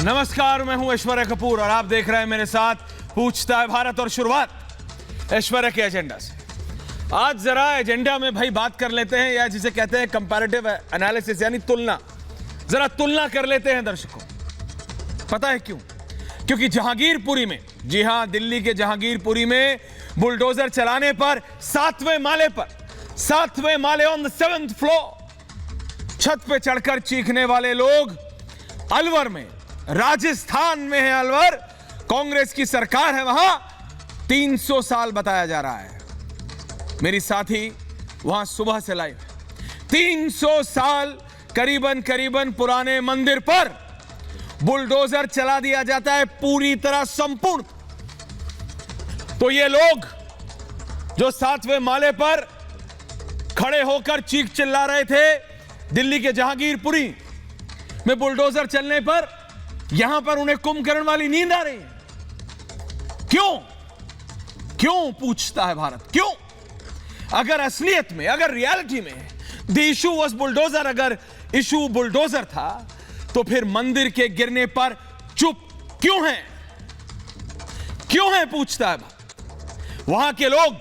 नमस्कार, मैं हूं ऐश्वर्या कपूर और आप देख रहे हैं मेरे साथ पूछता है भारत। और शुरुआत ऐश्वर्या के एजेंडा से। आज जरा एजेंडा में भाई बात कर लेते हैं, या जिसे कहते हैं कंपैरेटिव एनालिसिस, यानी तुलना। जरा तुलना कर लेते हैं दर्शकों। पता है क्यों? क्योंकि जहांगीरपुरी में, जी हां, दिल्ली के जहांगीरपुरी में बुलडोजर चलाने पर 7वें माले ऑन द 7th फ्लोर छत पे चढ़कर चीखने वाले लोग अलवर में, राजस्थान में है अलवर, कांग्रेस की सरकार है वहां, 300 साल बताया जा रहा है। मेरी साथी वहां सुबह से लाइव है। 300 साल करीबन पुराने मंदिर पर बुलडोजर चला दिया जाता है, पूरी तरह संपूर्ण। तो ये लोग जो 7वें माले पर खड़े होकर चीख चिल्ला रहे थे दिल्ली के जहांगीरपुरी में बुलडोजर चलने पर, यहां पर उन्हें कुंभकर्ण वाली नींद आ रही है। क्यों पूछता है भारत, क्यों? अगर असलियत में, अगर रियलिटी में द इशू वाज बुलडोजर, अगर इशू बुलडोजर था, तो फिर मंदिर के गिरने पर चुप क्यों है पूछता है भारत। वहां के लोग,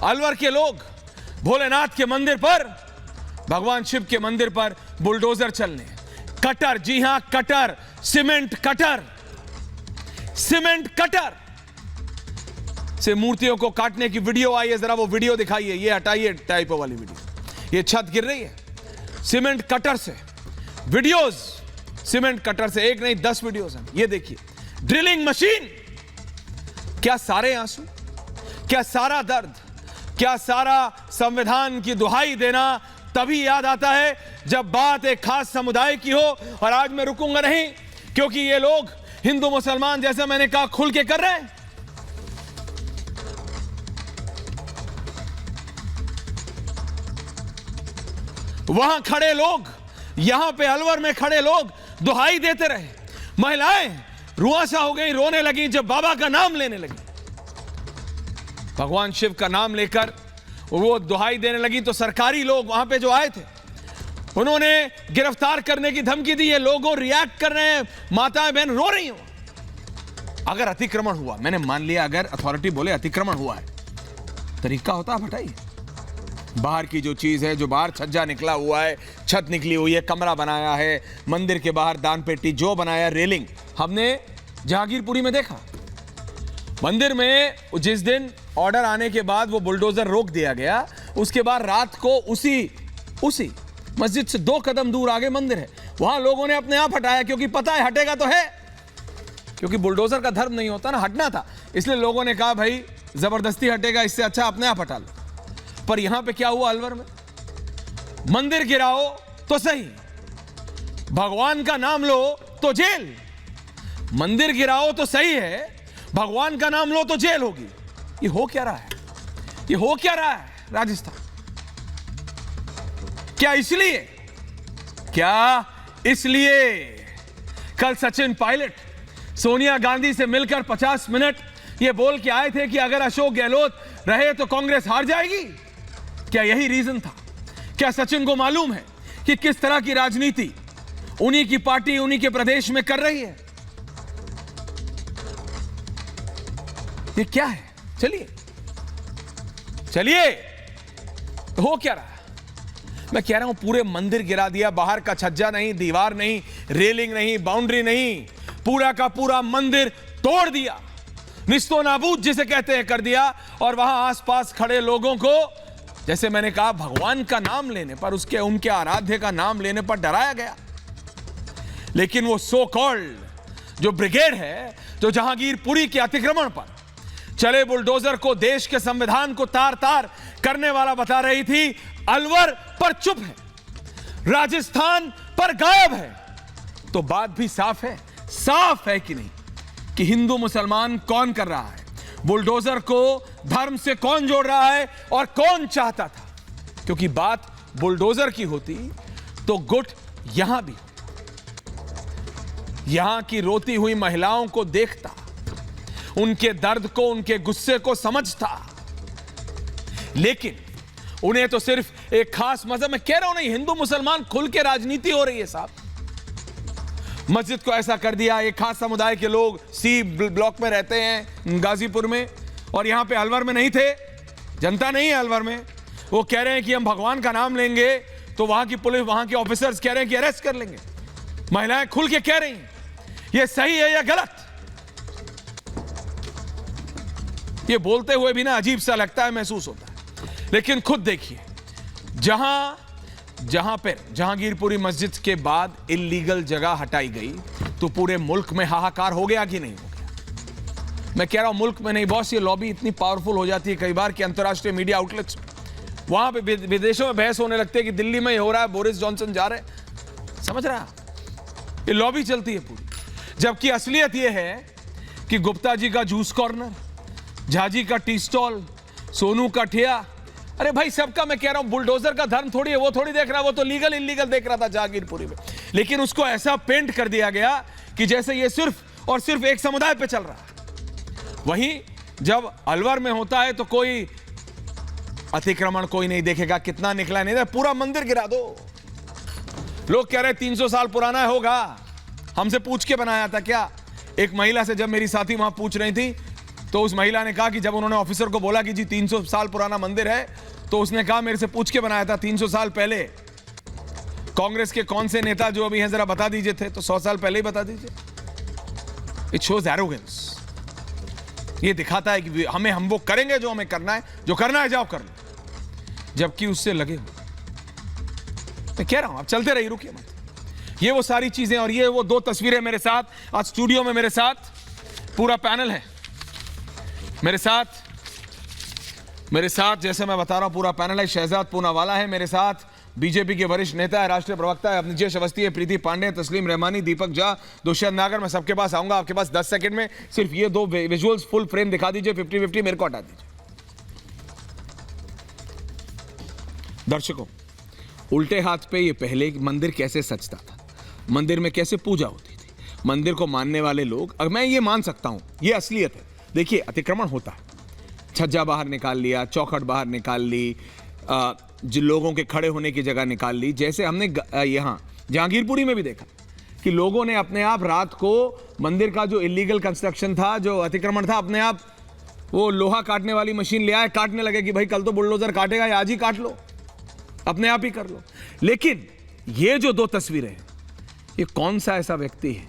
अलवर के लोग, भोलेनाथ के मंदिर पर, भगवान शिव के मंदिर पर बुलडोजर चलने, कटर, जी हां कटर, सीमेंट कटर से मूर्तियों को काटने की वीडियो आई है। जरा वो वीडियो दिखाइए, ये हटाइए टाइपो वाली वीडियो। ये छत गिर रही है सीमेंट कटर से। वीडियोस सीमेंट कटर से, एक नहीं 10 वीडियोस हैं। ये देखिए, ड्रिलिंग मशीन। क्या सारे आंसू, क्या सारा दर्द, क्या सारा संविधान की दुहाई देना तभी याद आता है जब बात एक खास समुदाय की हो। और आज मैं रुकूंगा नहीं, क्योंकि ये लोग हिंदू मुसलमान, जैसा मैंने कहा, खुल के कर रहे हैं। वहां खड़े लोग, यहां पे अलवर में खड़े लोग दुहाई देते रहे। महिलाएं रुआसा हो गई, रोने लगी जब बाबा का नाम लेने लगी, भगवान शिव का नाम लेकर वो दुहाई देने लगी। तो सरकारी लोग वहां पे जो आए थे, उन्होंने गिरफ्तार करने की धमकी दी है। लोगों रिएक्ट कर रहे हैं, माताएं बहन रो रही हो। अगर अतिक्रमण हुआ, मैंने मान लिया, अगर अथॉरिटी बोले अतिक्रमण हुआ है, तरीका होता है हटाइए। बाहर की जो चीज है, जो बाहर छज्जा निकला हुआ है, छत निकली हुई है, कमरा बनाया है, मंदिर के बाहर दान पेटी जो बनाया, रेलिंग, हमने जहांगीरपुरी में देखा। मंदिर में जिस दिन ऑर्डर आने के बाद वो बुलडोजर रोक दिया गया, उसके बाद रात को उसी मस्जिद से 2 कदम दूर आगे मंदिर है, वहां लोगों ने अपने आप हटाया, क्योंकि पता है हटेगा तो है, क्योंकि बुलडोजर का धर्म नहीं होता ना, हटना था। इसलिए लोगों ने कहा भाई जबरदस्ती हटेगा, इससे अच्छा अपने आप हटा लो। पर यहां पे क्या हुआ अलवर में? मंदिर गिराओ तो सही, भगवान का नाम लो तो जेल। मंदिर गिराओ तो सही है, भगवान का नाम लो तो जेल होगी। ये हो क्या रहा है राजस्थान? क्या इसलिए कल सचिन पायलट सोनिया गांधी से मिलकर 50 मिनट ये बोल के आए थे कि अगर अशोक गहलोत रहे तो कांग्रेस हार जाएगी? क्या यही रीजन था? क्या सचिन को मालूम है कि किस तरह की राजनीति उन्हीं की पार्टी, उन्हीं के प्रदेश में कर रही है? ये क्या है? चलिए, हो क्या रहा है? मैं कह रहा हूं पूरे मंदिर गिरा दिया, बाहर का छज्जा नहीं, दीवार नहीं, रेलिंग नहीं, बाउंड्री नहीं, पूरा का पूरा मंदिर तोड़ दिया, निस्तो नाबूद जिसे कहते हैं कर दिया। और वहां आसपास खड़े लोगों को, जैसे मैंने कहा, भगवान का नाम लेने पर, उनके आराध्य का नाम लेने पर डराया गया। लेकिन वो सो कॉल्ड जो ब्रिगेड है, जो जहांगीरपुरी के अतिक्रमण पर चले बुलडोजर को देश के संविधान को तार-तार करने वाला बता रही थी, अलवर पर चुप है, राजस्थान पर गायब है। तो बात भी साफ है कि नहीं, कि हिंदू मुसलमान कौन कर रहा है, बुलडोजर को धर्म से कौन जोड़ रहा है और कौन चाहता था। क्योंकि बात बुलडोजर की होती तो गुट यहां भी, यहां की रोती हुई महिलाओं को देखता, उनके दर्द को, उनके गुस्से को समझता। लेकिन उन्हें तो सिर्फ एक खास मजहब, मैं कह रहा हूं नहीं, हिंदू मुसलमान खुल के राजनीति हो रही है साहब। मस्जिद को ऐसा कर दिया। एक खास समुदाय के लोग सी ब्लॉक में रहते हैं गाजीपुर में, और यहां पे अलवर में नहीं थे, जनता नहीं है अलवर में। वो कह रहे हैं कि हम भगवान का नाम लेंगे तो वहां की पुलिस, वहां के ऑफिसर्स कह रहे हैं कि अरेस्ट कर लेंगे। महिलाएं खुल के कह रही हैं ये सही है या गलत। ये बोलते हुए भी ना अजीब सा लगता है, महसूस होता है। लेकिन खुद देखिए, जहां पर जहांगीरपुरी मस्जिद के बाद इल्लीगल जगह हटाई गई तो पूरे मुल्क में हाहाकार हो गया कि नहीं हो गया। मैं कह रहा हूं मुल्क में नहीं बॉस, ये लॉबी इतनी पावरफुल हो जाती है कई बार कि अंतर्राष्ट्रीय मीडिया आउटलेट्स वहां पे विदेशों में बहस होने लगती है कि दिल्ली में ही हो रहा है, बोरिस जॉनसन जा रहे हैं। समझ रहा, ये लॉबी चलती है पूरी। जबकि असलियत ये है कि गुप्ता जी का जूस कॉर्नर, झाजी का टी स्टॉल, सोनू का ठिया, अरे भाई सबका, मैं कह रहा हूं बुलडोजर का धर्म थोड़ी है, वो थोड़ी देख रहा, वो तो लीगल इलीगल देख रहा था जहांगीरपुरी में। लेकिन उसको ऐसा पेंट कर दिया गया कि जैसे ये सिर्फ और सिर्फ एक समुदाय पे चल रहा है। वहीं जब अलवर में होता है तो कोई अतिक्रमण कोई नहीं देखेगा, कितना निकला नहीं, पूरा मंदिर गिरा दो। लोग कह रहे 300 साल पुराना होगा, हमसे पूछ के बनाया था क्या। एक महिला से जब मेरी साथी वहां पूछ रही थी तो उस महिला ने कहा कि जब उन्होंने ऑफिसर को बोला कि जी 300 साल पुराना मंदिर है, तो उसने कहा मेरे से पूछ के बनाया था। 300 साल पहले कांग्रेस के कौन से नेता जो अभी हैं जरा बता दीजिए थे, तो 100 साल पहले ही बता दीजिए। It shows arrogance. ये दिखाता है कि हम वो करेंगे जो हमें करना है, जो करना है जाओ कर लो, जबकि उससे लगे हो। मैं कह रहा हूं आप चलते रहिए, रुकिए मत। ये वो सारी चीजें, और ये वो 2 तस्वीरें मेरे साथ आज स्टूडियो में, मेरे साथ पूरा पैनल है मेरे साथ जैसे मैं बता रहा हूं पूरा पैनल है। शहजाद पूनावाला है मेरे साथ, बीजेपी के वरिष्ठ नेता है, राष्ट्रीय प्रवक्ता है अवनीश अवस्थी है, प्रीति पांडे, तस्लीम रहमानी, दीपक झा, दुष्यंत नागर। मैं सबके पास आऊंगा, आपके पास 10 सेकंड में सिर्फ ये 2 विजुअल्स फुल फ्रेम दिखा दीजिए। 50-50 मेरे को हटा दीजिए। दर्शकों, उल्टे हाथ पे ये पहले मंदिर कैसे सजता था, मंदिर में कैसे पूजा होती थी, मंदिर को मानने वाले लोग, अब मैं ये मान सकता हूं ये असलियत है। देखिए अतिक्रमण होता है, छज्जा बाहर निकाल लिया, चौखट बाहर निकाल ली, जिन लोगों के खड़े होने की जगह निकाल ली। जैसे हमने यहाँ जहांगीरपुरी में भी देखा कि लोगों ने अपने आप रात को मंदिर का जो इलीगल कंस्ट्रक्शन था, जो अतिक्रमण था, अपने आप वो लोहा काटने वाली मशीन ले आए, काटने लगे कि भाई कल तो बुलडोजर काटेगा, या आज ही काट लो, अपने आप ही कर लो। लेकिन ये जो 2 तस्वीरें हैं, ये कौन सा ऐसा व्यक्ति है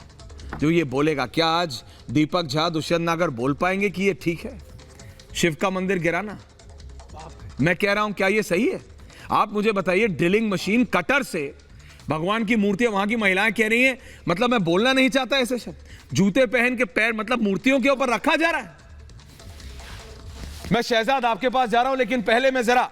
जो ये बोलेगा? क्या आज दीपक झा, दुष्यंत नागर बोल पाएंगे कि ये ठीक है शिव का मंदिर गिराना? मैं कह रहा हूं क्या ये सही है? आप मुझे बताइए, ड्रिलिंग मशीन, कटर से भगवान की मूर्तियां, वहां की महिलाएं कह रही हैं, मतलब मैं बोलना नहीं चाहता ऐसे शब्द, जूते पहन के पैर मतलब मूर्तियों के ऊपर रखा जा रहा है। मैं शहजाद आपके पास जा रहा हूं, लेकिन पहले मैं जरा